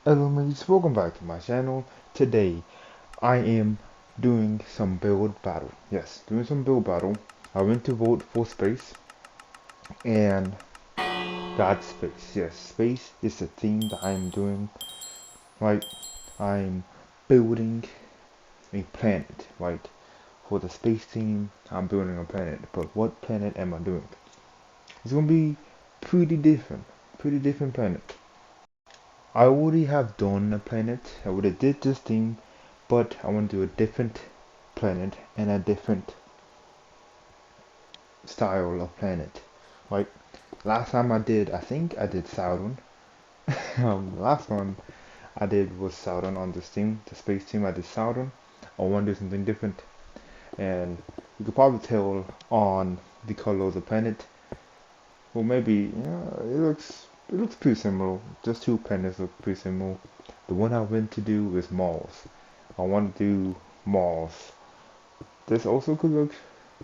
Hello mates, welcome back to my channel. Today I am doing some build battle. Yes, doing some build battle. I went to vote for space and got space. Yes, space is the theme that I'm doing. Right, I'm building a planet. Right, for the space team, I'm building a planet. But what planet am I doing? It's gonna be pretty different. Pretty different planet. I already have done a planet. I already did this theme, but I want to do a different planet and a different style of planet. Like last time I think I did Saturn. Last one I did was Saturn on this team, the space team. I did Saturn. I want to do something different, and you could probably tell on the color of the planet. Well, maybe it looks pretty similar. Just two planets look pretty similar. The one I went to do is Mars. I want to do Mars. This also could look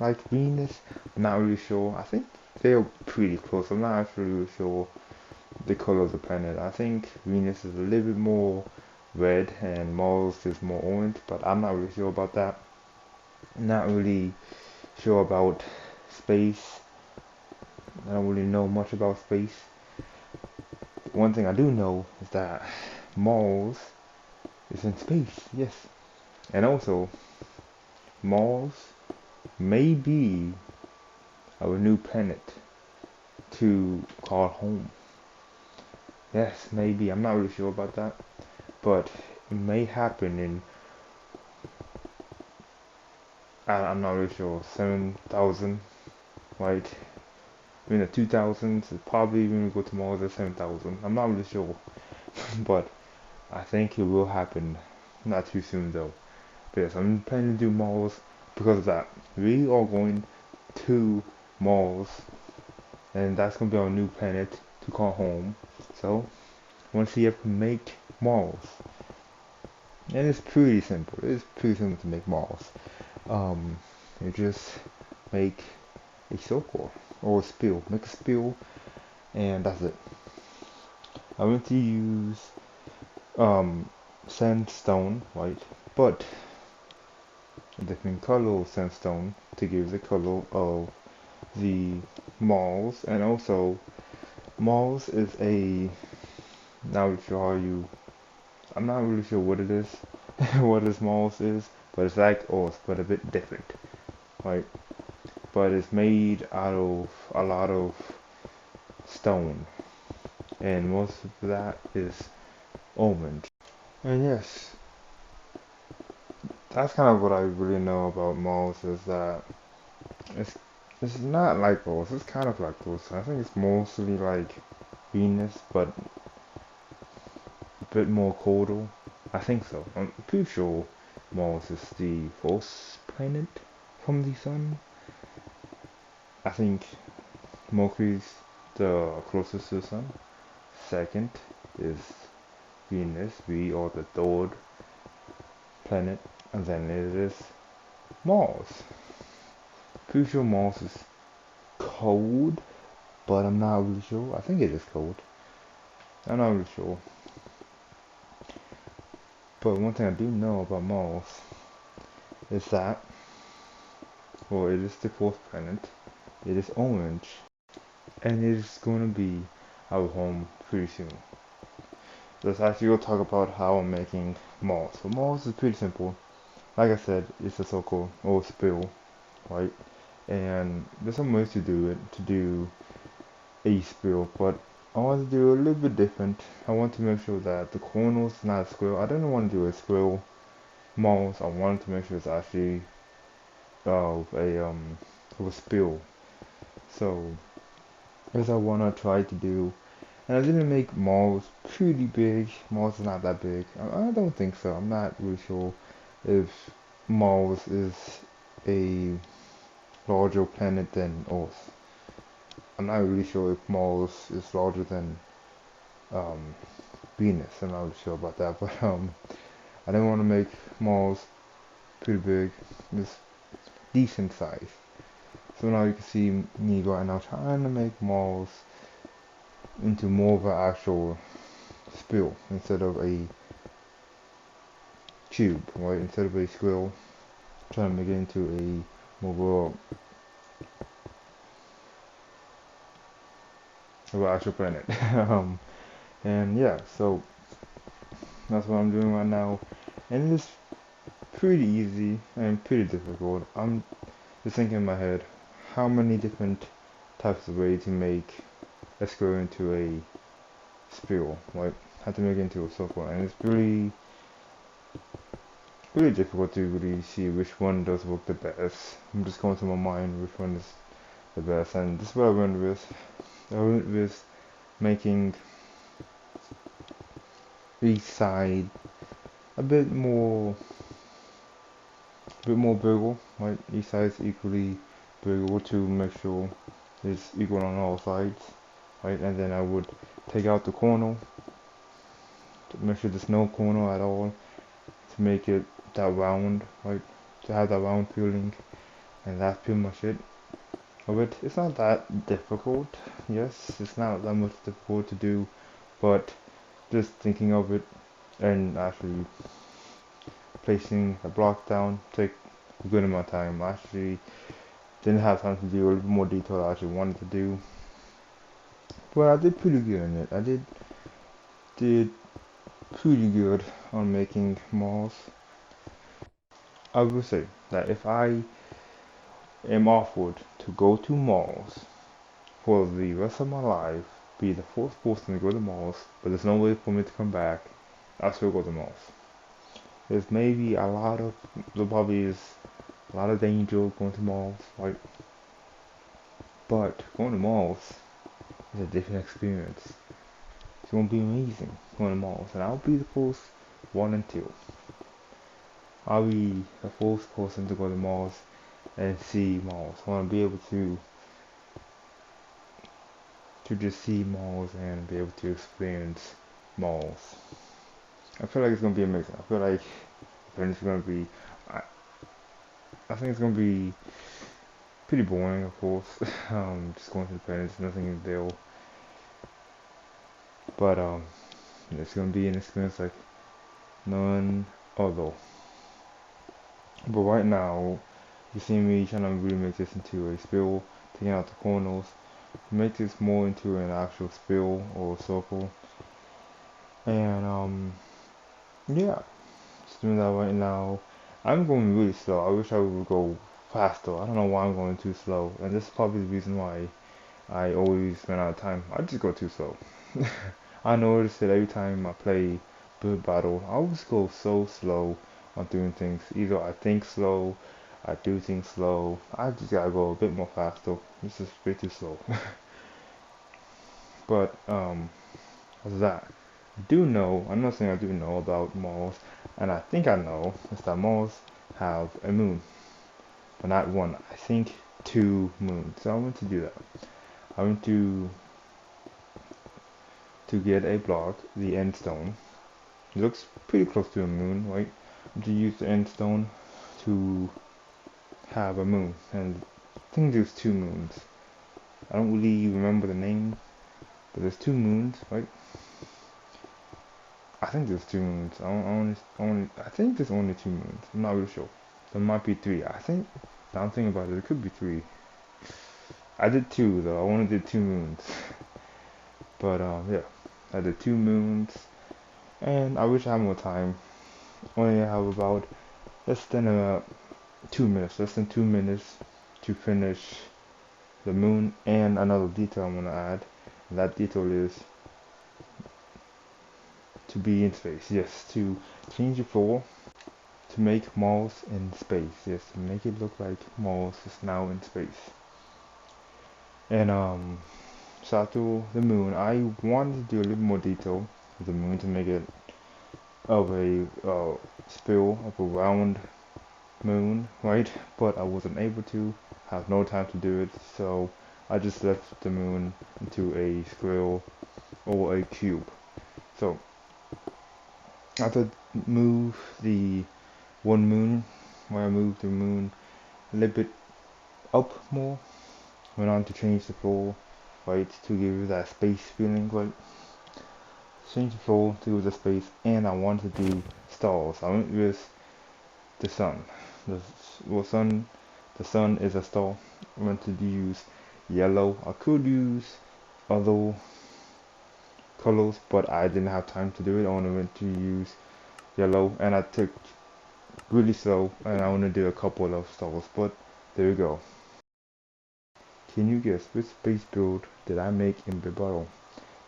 like Venus. I'm not really sure. I think they're pretty close. I'm not actually really sure the color of the planet. I think Venus is a little bit more red and Mars is more orange, but I'm not really sure about that. I'm not really sure about space. I don't really know much about space. One thing I do know is that Mars is in space, yes. And also, Mars may be our new planet to call home. Yes, maybe. I'm not really sure about that. But it may happen in, I'm not really sure, 7,000, right? In the 2000s, it probably even go to Mars at 7,000. I'm not really sure. But I think it will happen not too soon though. But yes, I'm planning to do Mars because of that. We are going to Mars, and that's gonna be our new planet to call home. So, I want to see if we can make Mars. And it's pretty simple. It's pretty simple to make Mars. You just make a circle or a spill. Make a spill, and that's it. I'm going to use um, sandstone, right? But a different color of sandstone to give the color of the Mars, and also Mars is a not really sure how you. I'm not really sure what it is, what this Mars is, but it's like Earth, but a bit different, right? But it's made out of a lot of stone, and most of that is almond. And yes, that's kind of what I really know about Mars is that it's it's not like Earth. It's kind of like Earth. I think it's mostly like Venus, but a bit more colder. I think so. I'm pretty sure Mars is the first planet from the sun. I think Mercury's the closest to the sun. Second is Venus. We are the third planet, and then it is Mars. Pretty sure Mars is cold, but I'm not really sure. I think it is cold. I'm not really sure. But one thing I do know about Mars is that, well, it is the fourth planet. It is orange, and it is going to be our home pretty soon. Let's actually go talk about how I'm making Mars. So Mars is pretty simple. Like I said, it's a circle or a spill, right? And there's some ways to do it, to do a spill, but I want to do a little bit different. I want to make sure that the corner is not a squirrel. I didn't want to do a squirrel mouse. I wanted to make sure it's actually a of a spill. So as I wanna try to do, and I didn't make Mars pretty big. Mars is not that big. I don't think so. I'm not really sure if Mars is a larger planet than Earth. I'm not really sure if Mars is larger than um, Venus. I'm not really sure about that, but I didn't want to make Mars pretty big. It's decent size. So now you can see me right now trying to make Mars into more of an actual spill instead of a cube, right? Instead of a squirrel, trying to make it into a more of an actual planet. And yeah, so that's what I'm doing right now, and it's pretty easy and pretty difficult. I'm just thinking in my head, how many different types of ways to make a square into a spiral, right? How to make it into a circle, and it's really difficult to really see which one does work the best. I'm just going through my mind which one is the best, and this is what I went with. I went with making each side a bit more bigger, right? Each side is equally bigger to make sure it's equal on all sides, right? And then I would take out the corner to make sure there's no corner at all to make it that round, right? To have that round feeling, and that's pretty much it. But it's not that difficult. Yes, it's not that much difficult to do, but just thinking of it and actually placing a block down take a good amount of time. I actually didn't have time to do a little bit more detail I actually wanted to do, but I did pretty good in it. I did pretty good on making malls. I will say that if I am offered to go to malls for the rest of my life, be the fourth person to go to malls, but there's no way for me to come back, I still go to malls. There's maybe there probably is a lot of danger going to malls, right? But going to malls is a different experience. It's gonna be amazing going to malls, and I'll be the first one and two. I'll be the first person to go to malls and see malls. I want to be able to just see malls and be able to experience malls. I feel like it's gonna be amazing. I feel like it's gonna be. I, I think it's gonna be pretty boring, of course. Just going to the planets, nothing there. But it's gonna be an experience like none other. But right now, you see me trying to really make this into a spill, taking out the corners, make this more into an actual spill or circle. And yeah, just doing that right now. I'm going really slow. I wish I would go faster. I don't know why I'm going too slow, and this is probably the reason why I always run out of time. I just go too slow. I notice that every time I play Bird Battle, I always go so slow on doing things. Either I think slow, I do things slow. I just gotta go a bit more faster. This is way too slow. But what's that? Another thing I do know about Mars, and I think I know, is that Mars have a moon, but not one. I think two moons. So I want to do that. I went to get a block, the end stone. It looks pretty close to a moon, right? To use the end stone to have a moon, and I think there's two moons. I don't really remember the name, but there's two moons, right? I think there's two moons. I think there's only two moons. I'm not really sure. There might be three. I think. Now I'm thinking about it. It could be three. I did two though. I only did two moons. But yeah, I did two moons, and I wish I had more time. Only have about less than 2 minutes. Less than 2 minutes to finish the moon. And another detail I'm gonna add. And that detail is to be in space. Yes, to change the floor to make Mars in space. Yes, to make it look like Mars is now in space. And so after the moon, I wanted to do a little more detail with the moon to make it of a spill of a round moon, right? But I wasn't able to. Have no time to do it, so I just left the moon into a square or a cube. So after move the one moon, where I moved the moon a little bit up more, went on to change the floor, right, to give you that space feeling, right? change the floor to the space, and I want to do stars. I went with the sun. The well, sun. The sun is a star. I want to use yellow. I could use other colors, but I didn't have time to do it. I only went to use yellow, and I took really slow, and I want to do a couple of stars. But there we go. Can you guess which space build did I make in Bibaro?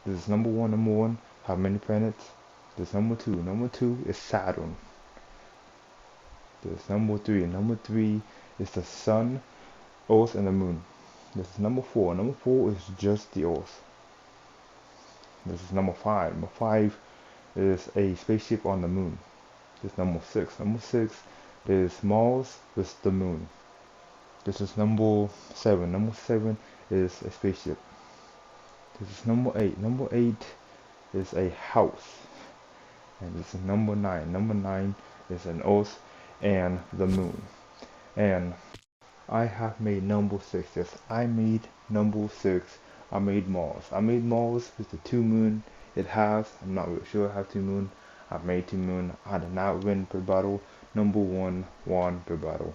This is number one. Number one, how many planets? This is number two. Number two is Saturn. This is number three. Number three is the sun, Earth, and the moon. This is number four. Number four is just the Earth. This is number five. Number five is a spaceship on the moon. This is number six. Number six is Mars with the moon. This is number seven. Number seven is a spaceship. This is number eight. Number eight is a house. And this is number nine. Number nine is an Earth and the moon. And I have made number six. Yes, I made number six. I made Mars. I made Mars with the two moon it has. I'm not really sure I have two moon. I made two moon. I did not win per battle. Number one won per battle.